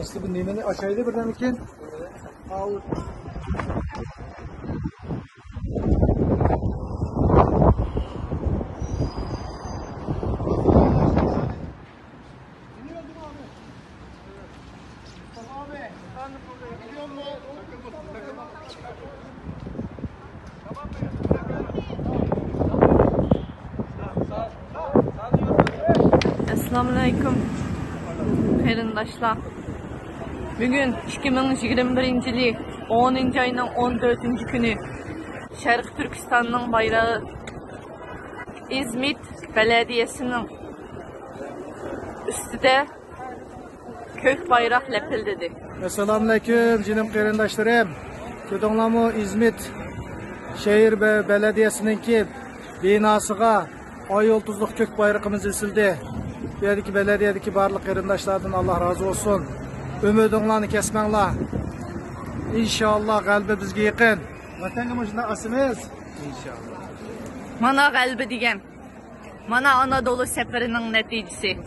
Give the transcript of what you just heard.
Aslı bu nemeni aşağıda birden iken. Al. Assalamualaikum qarindoshlar. Bugün 2021 yılı 10. ayının 14. günü Şərq Türkistan'ın bayrağı İzmit Belediyesi'nin üstüde kök bayrak lepildedi. Assalamualaikum canım qarindoshlarım. Ködünglarmı İzmit şehir belediyesininki binasıga ay yıldızlık kök bayrağımız isildi. Bu yerdeki belediyedeki barlık qarindoshlardan Allah razı olsun. Ümidinglarni kesmanglar. İnşallah qalbi bizga yaqin. Vatanga mashina asimiz. İnşallah. Mana qalbi degan. Mana Anadolu seferining natijasi.